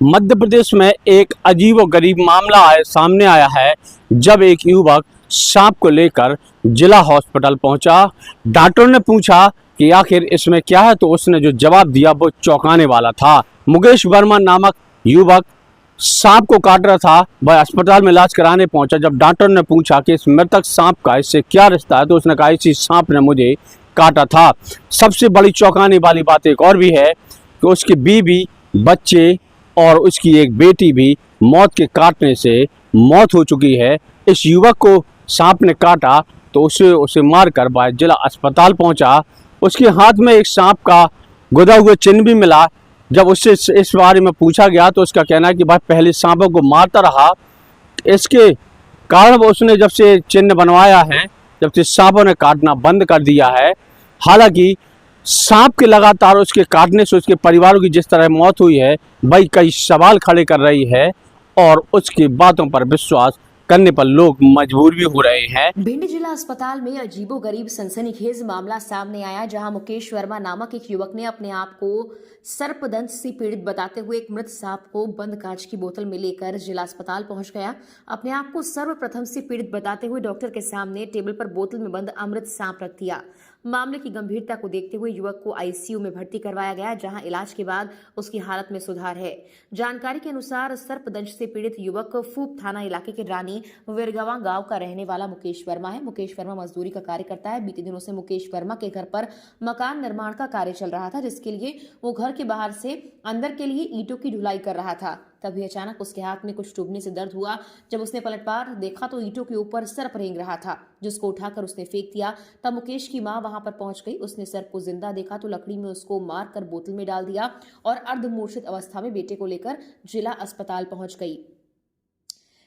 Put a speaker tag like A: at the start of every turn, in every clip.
A: मध्य प्रदेश में एक अजीबोगरीब मामला सामने आया है, जब एक युवक सांप को लेकर जिला हॉस्पिटल पहुंचा। डॉक्टर ने पूछा कि आखिर इसमें क्या है, तो उसने जो जवाब दिया वो चौंकाने वाला था। मुकेश वर्मा नामक युवक सांप को काट रहा था। वह अस्पताल में इलाज कराने पहुंचा। जब डॉक्टर ने पूछा कि इस मृतक सांप का इससे क्या रिश्ता है, तो उसने कहा इसी सांप ने मुझे काटा था। सबसे बड़ी चौंकाने वाली बात एक और भी है कि उसकी बीवी, बच्चे और उसकी एक बेटी भी मौत के काटने से मौत हो चुकी है। इस युवक को सांप ने काटा तो उसे मारकर वह जिला अस्पताल पहुंचा। उसके हाथ में एक सांप का गुदा हुआ चिन्ह भी मिला। जब उससे इस बारे में पूछा गया तो उसका कहना है कि वह पहले सांपों को मारता रहा। इसके कारण उसने जब से चिन्ह बनवाया है, जब से सांपों ने काटना बंद कर दिया है। हालांकि सांप के लगातार उसके काटने से उसके परिवारों की जिस तरह मौत हुई है, वही कई सवाल खड़े कर रही है और उसकी बातों पर विश्वास करने पर लोग मजबूर भी हो रहे हैं।
B: भिंड जिला अस्पताल में अजीबोगरीब सनसनीखेज मामला सामने आया, जहां मुकेश वर्मा नामक एक युवक ने अपने आप को सर्पदंश से पीड़ित बताते हुए एक मृत सांप को बंद कांच की बोतल में लेकर जिला अस्पताल पहुंच गया। अपने आप को सर्वप्रथम से पीड़ित बताते हुए डॉक्टर के सामने टेबल पर बोतल में बंद अमृत सांप रख दिया। मामले की गंभीरता को देखते हुए युवक को आईसीयू में भर्ती करवाया गया, जहां इलाज के बाद उसकी हालत में सुधार है। जानकारी के अनुसार सर्पदंश से पीड़ित युवक फूप थाना इलाके के रानी विरगवा गांव का रहने वाला मुकेश वर्मा है। मुकेश वर्मा मजदूरी का कार्य करता है। बीते दिनों से मुकेश वर्मा के घर पर मकान निर्माण का कार्य चल रहा था, जिसके लिए वो घर के बाहर से अंदर के लिए ईंटों की ढुलाई कर रहा था। तभी अचानक उसके हाथ में कुछ चुभने से दर्द हुआ। जब उसने पलटवार देखा तो ईंटों के ऊपर सर्प रेंग रहा था, जिसको उठाकर उसने फेंक दिया। तब मुकेश की मां वहां पर पहुंच गई। उसने सर्प को जिंदा देखा तो लकड़ी में उसको मारकर बोतल में डाल दिया और अर्धमूर्छित अवस्था में बेटे को लेकर जिला अस्पताल पहुंच गई।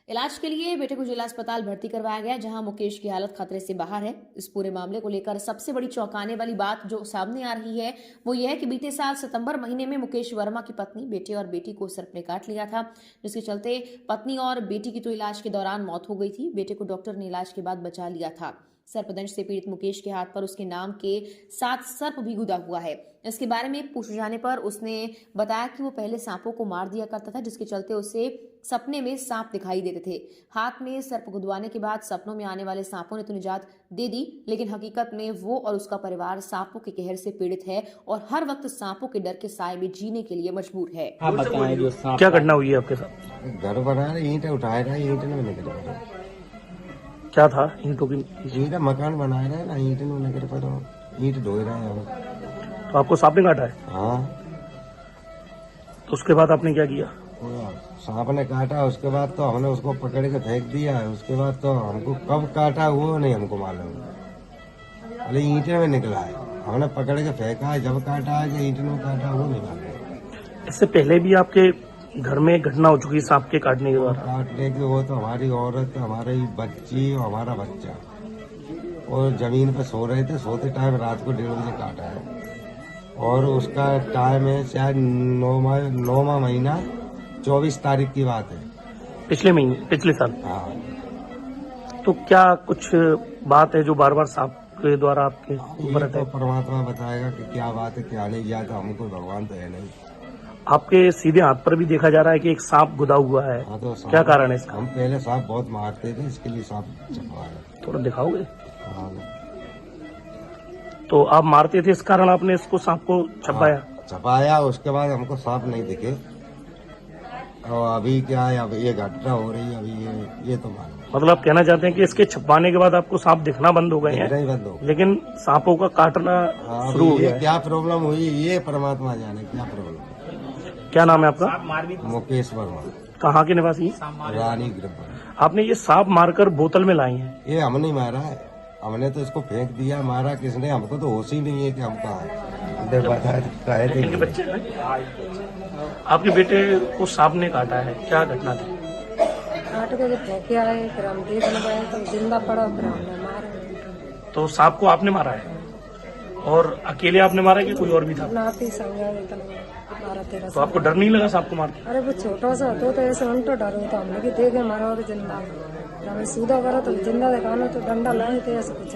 B: इलाज के लिए बेटे को जिला अस्पताल भर्ती करवाया गया, जहां मुकेश की हालत खतरे से बाहर है। इस पूरे मामले को लेकर सबसे बड़ी चौंकाने वाली बात जो सामने आ रही है वो यह है कि बीते साल सितंबर महीने में मुकेश वर्मा की पत्नी, बेटे और बेटी को सर्प ने काट लिया था, जिसके चलते पत्नी और बेटी की तो इलाज के दौरान मौत हो गई थी। बेटे को डॉक्टर ने इलाज के बाद बचा लिया था। सर्पदंश से पीड़ित मुकेश के हाथ पर उसके नाम के 7 सर्प भी गुदा हुआ है। इसके बारे में पूछे जाने पर उसने बताया कि वो पहले सांपों को मार दिया करता था, जिसके चलते उसे सपने में सांप दिखाई देते थे। हाथ में सर्प गुदवाने के बाद सपनों में आने वाले सांपों ने तो निजात दे दी, लेकिन हकीकत में वो और उसका परिवार सांपों के कहर से पीड़ित है और हर वक्त सांपों के डर के साए में जीने के लिए मजबूर है।
C: क्या घटना हुई है आपके साथ?
D: घर बना रहे, ईंटें उठाए रहे, ईंटें नहीं निकल पा।
C: क्या था? ईंटों की
D: ईंटें मकान बनाए रहे ना, ईंटें नहीं निकल पा। ईंट ढोए रहे हैं।
C: तो आपको सांप ने काटा है?
D: हाँ।
C: तो उसके बाद आपने क्या किया?
D: सांप ने काटा, उसके बाद तो हमने उसको पकड़ के फेंक दिया है। उसके बाद तो हमको कब काटा वो नहीं हमको मालूम। अरे ईंटे में निकला है, हमने पकड़ के फेंका है। जब काटा है कि ईंटे में काटा वो नहीं मालूम।
C: इससे पहले भी आपके घर में घटना हो चुकी सांप के काटने के बाद?
D: काटने के वो तो हमारी औरत, हमारी बच्ची और हमारा बच्चा और जमीन पे सो रहे थे। सोते टाइम रात को 1:30 बजे काटा है और उसका टाइम है शायद 9वां महीना 24 तारीख की बात है,
C: पिछले साल।
D: हाँ।
C: तो क्या कुछ बात है जो बार बार सांप के द्वारा आपके ऊपर
D: तो परमात्मा बताएगा कि क्या बात है, क्या नहीं। या तो हमको भगवान तो है नहीं।
C: आपके सीधे हाथ पर भी देखा जा रहा है कि एक सांप गुदा हुआ है।
D: हाँ, तो
C: क्या कारण है इसका?
D: हम पहले सांप बहुत मारते थे, इसके लिए सांप छपवाया।
C: थोड़ा दिखाओगे?
D: हाँ।
C: तो आप मारते थे, इस कारण आपने इसको सांप को छपाया?
D: छपाया, उसके बाद हमको सांप नहीं दिखे। और अभी क्या है, अब ये घटना हो रही है। अभी ये तो मालूम।
C: मतलब आप कहना चाहते हैं कि इसके छपाने के बाद आपको सांप दिखना बंद हो गए हैं,
D: बंद हो,
C: लेकिन सांपों का काटना शुरू हो गया।
D: क्या प्रॉब्लम हुई ये परमात्मा जाने। क्या प्रॉब्लम?
C: क्या नाम है आपका?
D: मुकेश वर्मा।
C: कहाँ के निवासी?
D: रानी ग्रुप।
C: आपने ये सांप मारकर बोतल में लाए हैं?
D: ये हम नहीं मारा है, हमने तो इसको फेंक दिया। मारा किसने? हमको तो होश ही नहीं है कि हम कहाँ है।
C: आपके बेटे को सांप ने काटा है, क्या घटना थी?
E: काट के जब फेंके आए, फिर हम देखने गए तो जिंदा पड़ा, फिर हमने मारा।
C: तो सांप को आपने मारा है? और अकेले आपने मारा कि कोई और भी था?
E: नाती संगा 12-13।
C: तो आपको डर नहीं लगा सांप को मार के?
E: अरे वो छोटा सा तो ऐसे उल्टा डर होता, हमने कि देखे मारा और जिंदा। हमें सीधा करा तो जिंदा दिखाना तो डंडा लाए थे, ऐसा कुछ